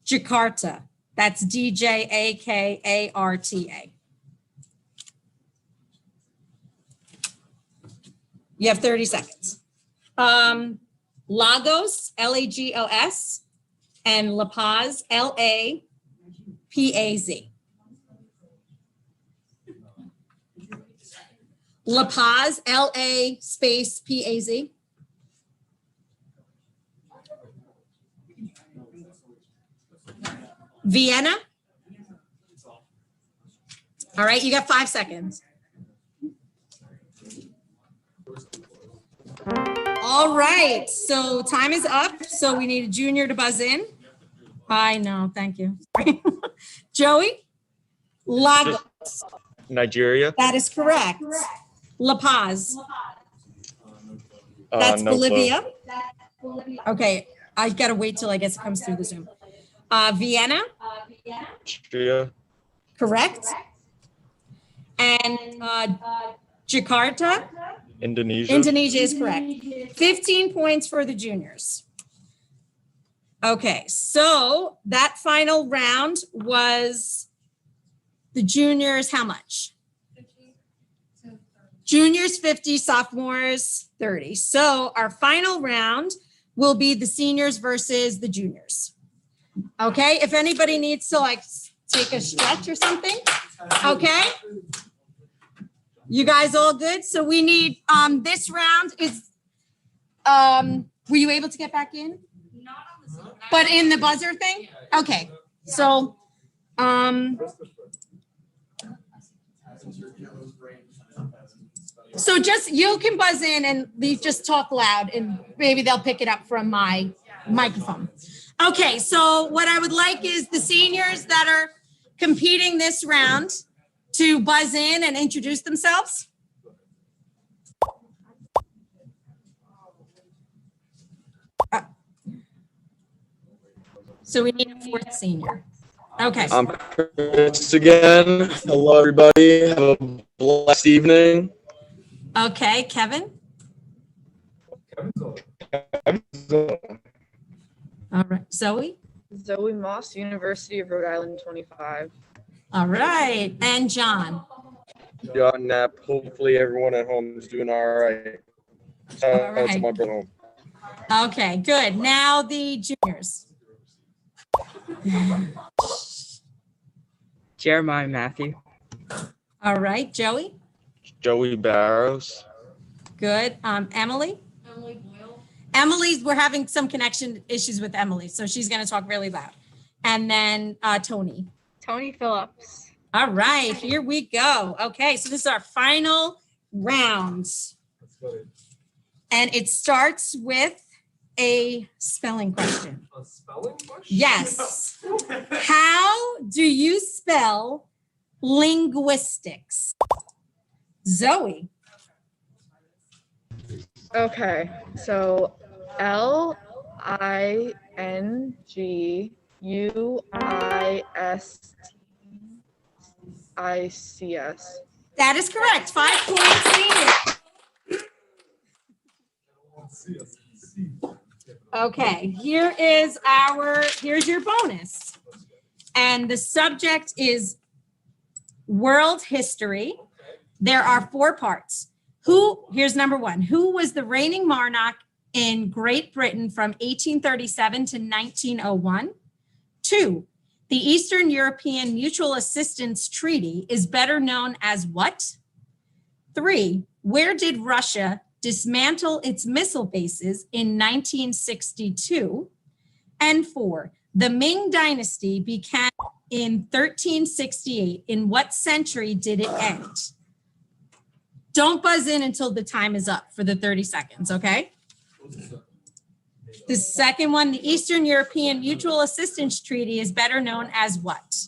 A: Jakarta. That's DJAKARTA. You have 30 seconds. Lagos, LAGOS, and La Paz, LAPAZ. La Paz, LA space PAZ. Vienna. All right, you got 5 seconds. All right, so time is up. So we need a junior to buzz in. I know, thank you. Joey? Lagos.
J: Nigeria.
A: That is correct. La Paz. That's
J: No
A: Bolivia. Okay, I gotta wait till I guess it comes through the Zoom. Vienna.
J: Austria.
A: Correct. And Jakarta.
J: Indonesia.
A: Indonesia is correct. 15 points for the juniors. Okay, so that final round was the juniors, how much? Juniors 50, sophomores 30. So our final round will be the seniors versus the juniors. Okay, if anybody needs to like take a stretch or something, okay? You guys all good? So we need, this round is, were you able to get back in? But in the buzzer thing? Okay, so, so just, you can buzz in and leave, just talk loud and maybe they'll pick it up from my microphone. Okay, so what I would like is the seniors that are competing this round to buzz in and introduce themselves. So we need a 4th senior. Okay.
J: I'm Chris again. Hello, everybody. Have a blessed evening.
A: Okay, Kevin. All right, Zoe.
F: Zoe Moss, University of Rhode Island, 25.
A: All right, and John.
J: John Knapp. Hopefully, everyone at home is doing all right.
A: All right.
J: To my brother home.
A: Okay, good. Now the juniors.
K: Jeremiah Matthew.
A: All right, Joey.
J: Joey Barrows.
A: Good. Emily.
C: Emily Boyle.
A: Emily's, we're having some connection issues with Emily, so she's going to talk really loud. And then Tony.
G: Tony Phillips.
A: All right, here we go. Okay, so this is our final round. And it starts with a spelling question.
D: A spelling question?
A: Yes. How do you spell linguistics? Zoe.
F: Okay, so LINGUISTICS.
A: That is correct. 5 points, senior. Okay, here's your bonus. And the subject is world history. There are 4 parts. Here's number 1. Who was the reigning monarch in Great Britain from 1837 to 1901? 2, the Eastern European Mutual Assistance Treaty is better known as what? 3, where did Russia dismantle its missile bases in 1962? And 4, the Ming Dynasty began in 1368. In what century did it end? Don't buzz in until the time is up for the 30 seconds, okay? The second one, the Eastern European Mutual Assistance Treaty is better known as what?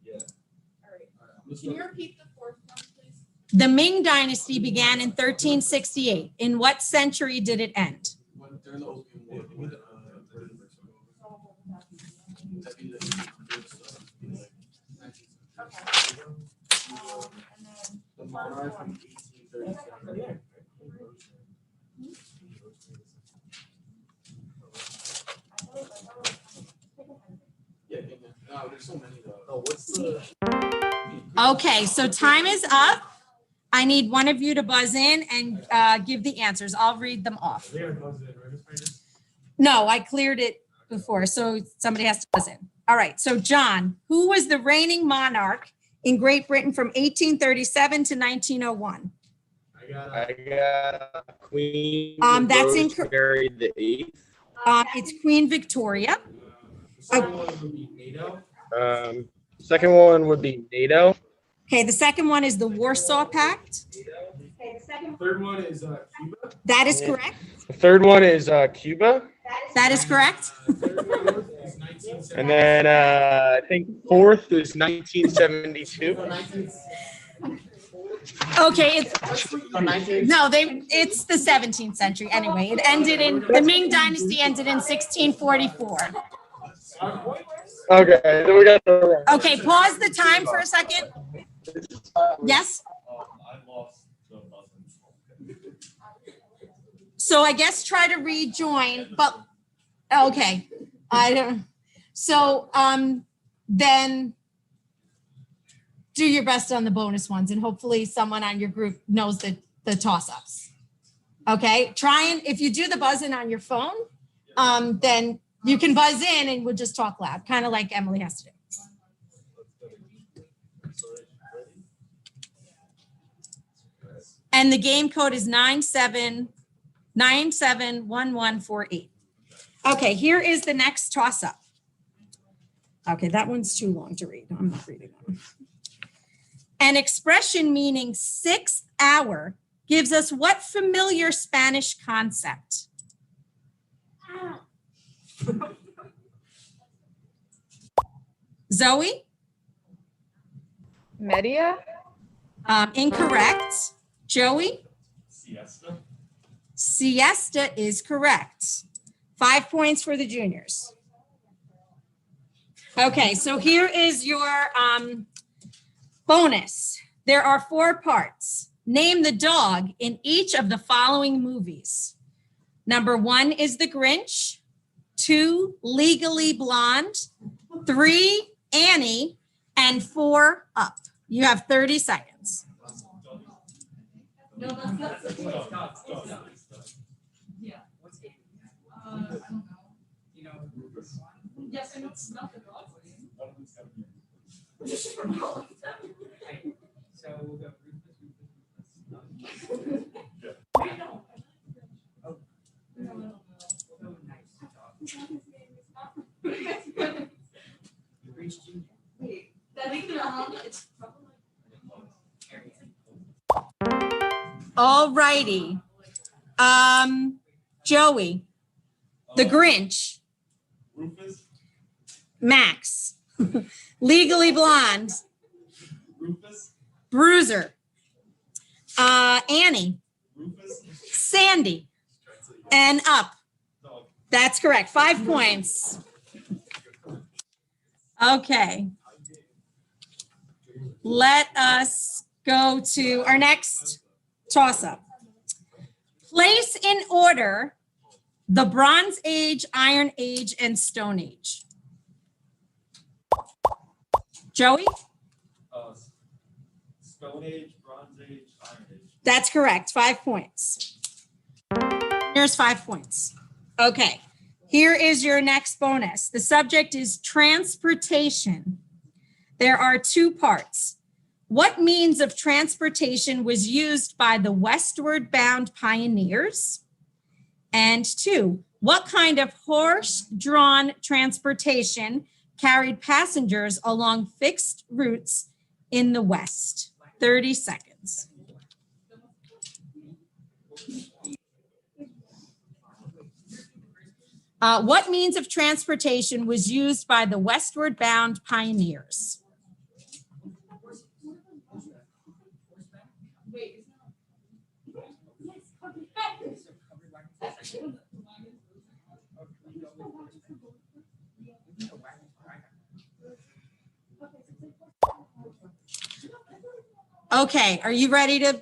C: Okay. All right. Can you repeat the 4th one, please?
A: The Ming Dynasty began in 1368. In what century did it end?
D: The monarch from 1837. No, there's so many though. Oh, what's the?
A: Okay, so time is up. I need one of you to buzz in and give the answers. I'll read them off. No, I cleared it before, so somebody has to buzz in. All right, so John, who was the reigning monarch in Great Britain from 1837 to 1901?
J: I got Queen
A: That's
J: Rosemary the Eighth.
A: It's Queen Victoria.
J: Second one would be NATO.
A: Okay, the second one is the Warsaw Pact.
D: Third one is Cuba.
A: That is correct.
J: The third one is Cuba.
A: That is correct.
J: And then I think fourth is 1972.
A: Okay, it's the 17th century anyway. It ended in, the Ming Dynasty ended in 1644.
J: Okay, then we got the
A: Okay, pause the time for a second. Yes? So I guess try to rejoin, but, okay. I don't, so then do your best on the bonus ones and hopefully someone on your group knows the toss-ups. Okay, try and, if you do the buzz-in on your phone, then you can buzz in and we'll just talk loud, kind of like Emily has to do. And the game code is 971148. Okay, here is the next toss-up. Okay, that one's too long to read. I'm not reading that one. An expression meaning 6th hour gives us what familiar Spanish concept? Zoe?
F: Media?
A: Incorrect. Joey?
D: Siesta.
A: Siesta is correct. 5 points for the juniors. Okay, so here is your bonus. There are 4 parts. Name the dog in each of the following movies. Number 1 is The Grinch. 2, Legally Blonde. 3, Annie. And 4, Up. You have 30 seconds.
C: No, that's not. Yeah. I don't know. You know, yes, and it's not the dog. So we'll go.
A: All righty. Joey, The Grinch,
D: Rufus.
A: Max, Legally Blonde,
D: Rufus.
A: Bruiser, Annie,
D: Rufus.
A: Sandy, and Up.
D: Dog.
A: That's correct. 5 points. Okay. Let us go to our next toss-up. Place in order the Bronze Age, Iron Age, and Stone Age. Joey?
D: Stone Age, Bronze Age, Iron Age.
A: That's correct. 5 points. Here's 5 points. Okay. Here is your next bonus. The subject is transportation. There are 2 parts. What means of transportation was used by the westward bound pioneers? And 2, what kind of horse-drawn transportation carried passengers along fixed routes in the West? 30 seconds. What means of transportation was used by the westward bound pioneers? Okay, are you ready to?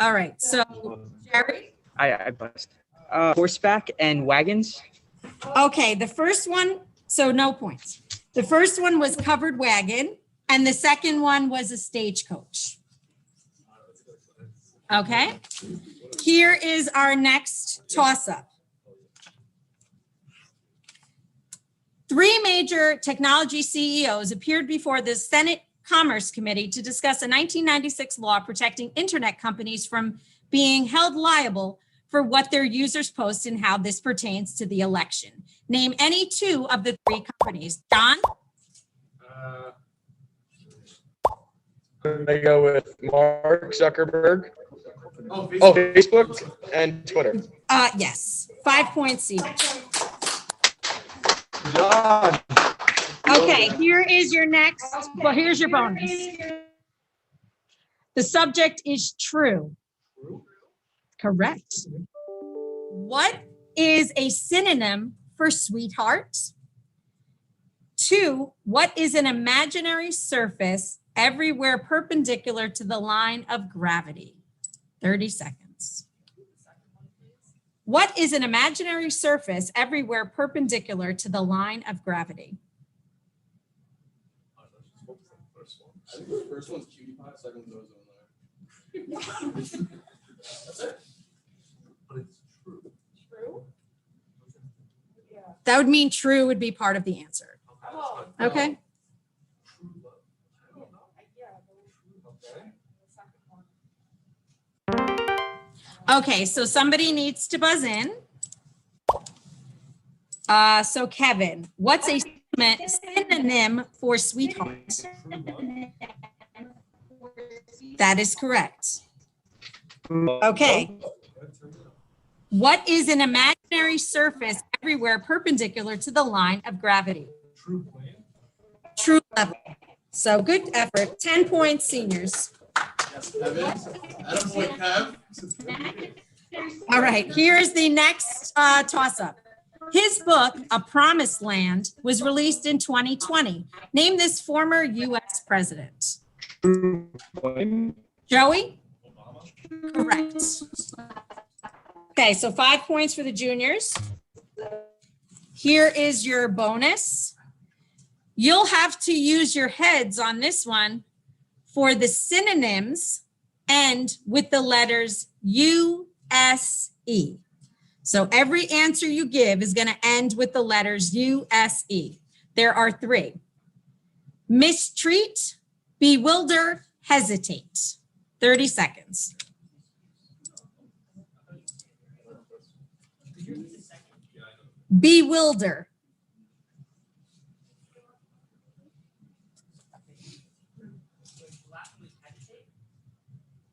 A: All right, so Jerry?
K: I bust. Horseback and wagons.
A: Okay, the first one, so no points. The first one was covered wagon, and the second one was a stagecoach. Okay, here is our next toss-up. 3 major technology CEOs appeared before the Senate Commerce Committee to discuss a 1996 law protecting internet companies from being held liable for what their users post and how this pertains to the election. Name any 2 of the 3 companies. John?
J: I go with Mark Zuckerberg. Oh, Facebook and Twitter.
A: Yes, 5 points each.
J: John.
A: Okay, here is your next, well, here's your bonus. The subject is true. Correct. What is a synonym for sweetheart? 2, what is an imaginary surface everywhere perpendicular to the line of gravity? 30 seconds. What is an imaginary surface everywhere perpendicular to the line of gravity?
D: I think the first one's cutie pie, second one's ozone layer. That's it. But it's true.
C: True? Yeah.
A: That would mean true would be part of the answer.
C: Oh.
A: Okay. Okay, so somebody needs to buzz in. So Kevin, what's a synonym for sweetheart? That is correct. Okay. What is an imaginary surface everywhere perpendicular to the line of gravity?
D: True plane.
A: True level. So good effort. 10 points, seniors.
D: Yes, Kevin. Adam point, Kev.
A: All right, here's the next toss-up. His book, A Promised Land, was released in 2020. Name this former U.S. president. Joey? Correct. Okay, so 5 points for the juniors. Here is your bonus. You'll have to use your heads on this one for the synonyms end with the letters U-S-E. So every answer you give is going to end with the letters U-S-E. There are 3. Mistreat, bewilder, hesitate. 30 seconds. Bewilder.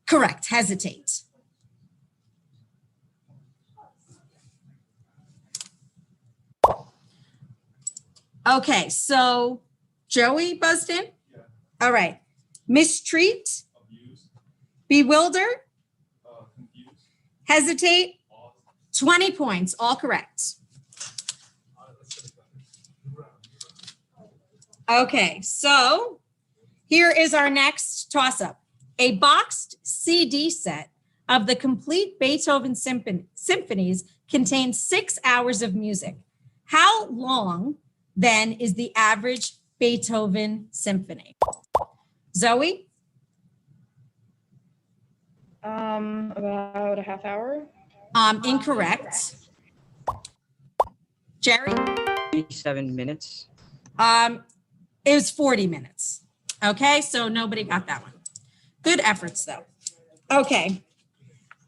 A: Correct, hesitate. Okay, so Joey buzzed in?
D: Yeah.
A: All right. Mistreat,
D: Abuse.
A: bewilder,
D: Confuse.
A: hesitate, 20 points, all correct. Okay, so here is our next toss-up. A boxed CD set of the complete Beethoven symphonies contains 6 hours of music. How long then is the average Beethoven symphony? Zoe?
F: About a half hour.
A: Incorrect. Jerry?
K: 7 minutes.
A: It was 40 minutes. Okay, so nobody got that one. Good efforts though. Okay.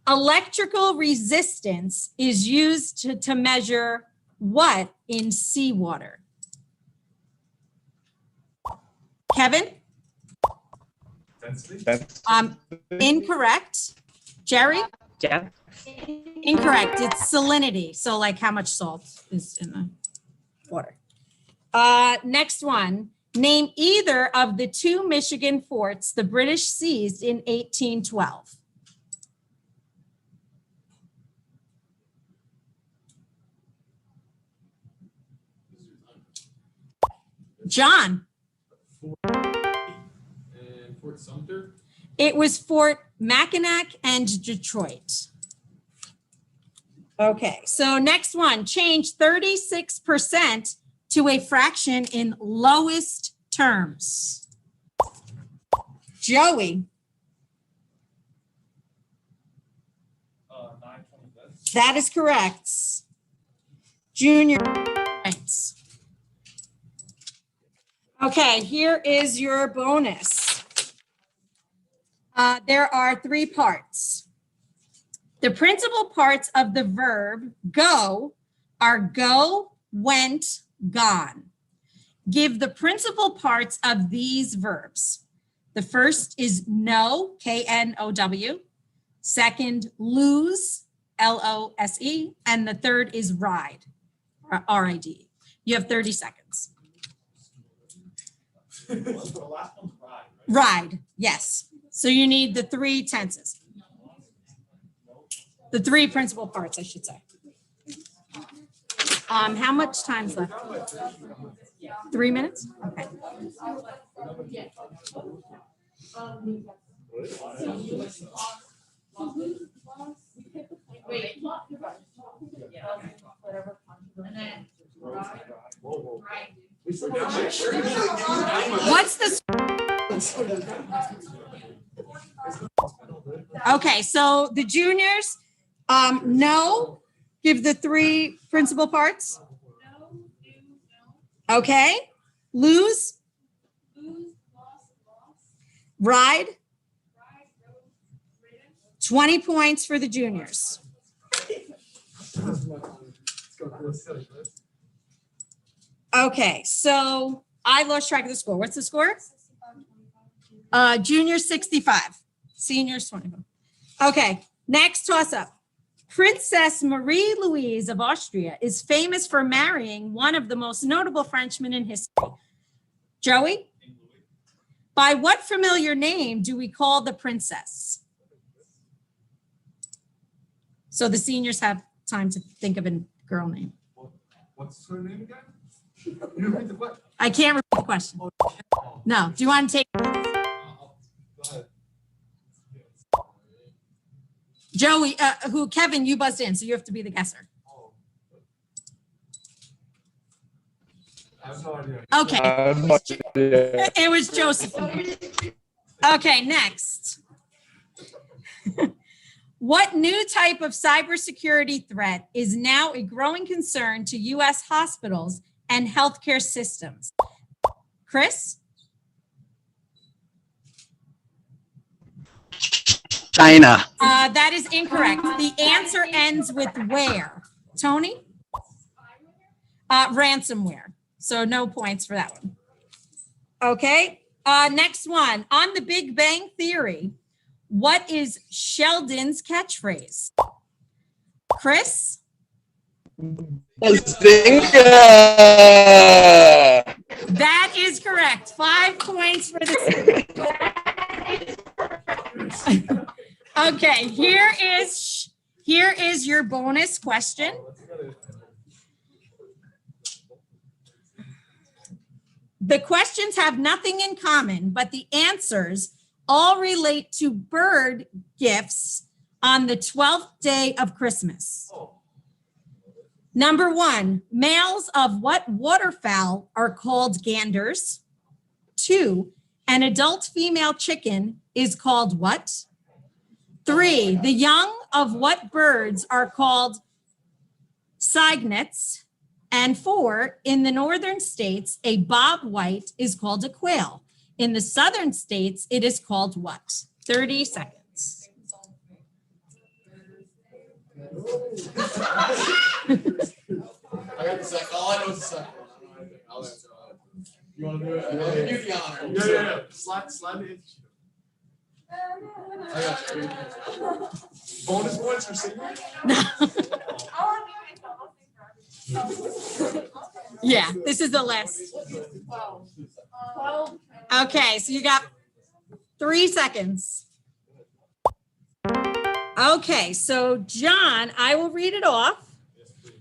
A: Electrical resistance is used to measure what in seawater? Kevin? Incorrect. Jerry?
K: Depth.
A: Incorrect. It's salinity. So like how much salt is in the water. Next one. Name either of the 2 Michigan forts the British seized in 1812. John.
D: And Fort Sumter.
A: It was Fort Mackinac and Detroit. Okay, so next one, change 36% to a fraction in lowest terms. Joey.
D: 9/25.
A: That is correct. Junior. Points. Okay, here is your bonus. There are 3 parts. The principal parts of the verb go are go, went, gone. Give the principal parts of these verbs. The first is know, K-N-O-W. Second, lose, L-O-S-E. And the third is ride, R-I-D. You have 30 seconds. Ride, yes. So you need the 3 tenses. The 3 principal parts, I should say. How much time's left? 3 minutes? Okay. What's the? Okay, so the juniors, no, give the 3 principal parts. Okay, lose, ride, 20 points for the juniors. Okay, so I lost track of the score. What's the score? Juniors 65, seniors 25. Okay, next toss up. Princess Marie Louise of Austria is famous for marrying one of the most notable Frenchmen in history. Joey? By what familiar name do we call the princess? So the seniors have time to think of a girl name.
D: What's her name again? You repeat the question.
A: I can't repeat the question. No, do you want to take?
D: Go ahead.
A: Joey, Kevin, you buzzed in, so you have to be the guesser.
D: I have no idea.
A: Okay. It was Josephine. Okay, next. What new type of cybersecurity threat is now a growing concern to U.S. hospitals and healthcare systems? Chris?
J: China.
A: That is incorrect. The answer ends with where. Tony? Ransomware. So no points for that one. Okay. Next one. On the Big Bang Theory, what is Sheldon's catchphrase? Chris?
J: Bazinga!
A: That is correct. 5 points for this. Okay, here is your bonus question. The questions have nothing in common, but the answers all relate to bird gifts on the 12th day of Christmas. Number 1, males of what waterfowl are called ganders? 2, an adult female chicken is called what? 3, the young of what birds are called cygnets? And 4, in the northern states, a bobwhite is called a quail. In the southern states, it is called what? 30 seconds.
D: I got the second. All I know is the second one. I don't know anything. I'll answer. You want to do it? I'll give you the honor. Yeah. Slide it in. I got you. Bonus points for singing?
A: Yeah, this is the last. Okay, so you got 3 seconds. Okay, so John, I will read it off.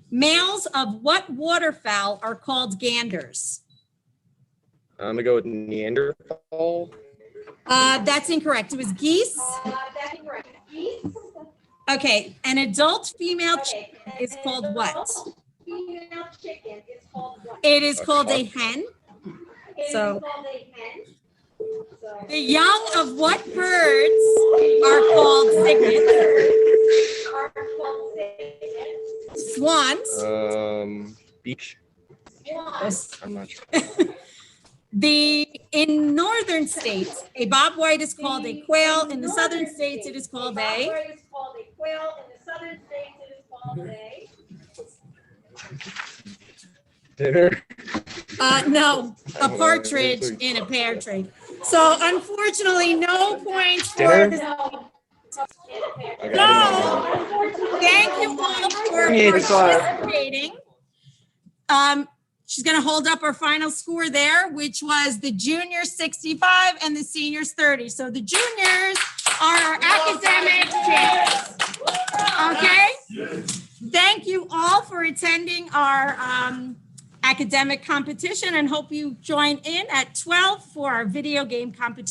A: Males of what waterfowl are called ganders?
J: I'm gonna go with Neanderthal.
A: That's incorrect. It was geese. Okay, an adult female chicken is called what? It is called a hen. So the young of what birds are called cygnets? Swans.
J: Beach. I'm not sure.
A: In northern states, a bobwhite is called a quail. In the southern states, it is called a.
J: Dinner.
A: No, a partridge in a pear tree. So unfortunately, no points for
J: Dinner?
A: this. No, thank you all for participating. She's going to hold up our final score there, which was the juniors 65 and the seniors 30. So the juniors are our academic champions. Okay? Thank you all for attending our academic competition and hope you join in at 12 for our video game competition.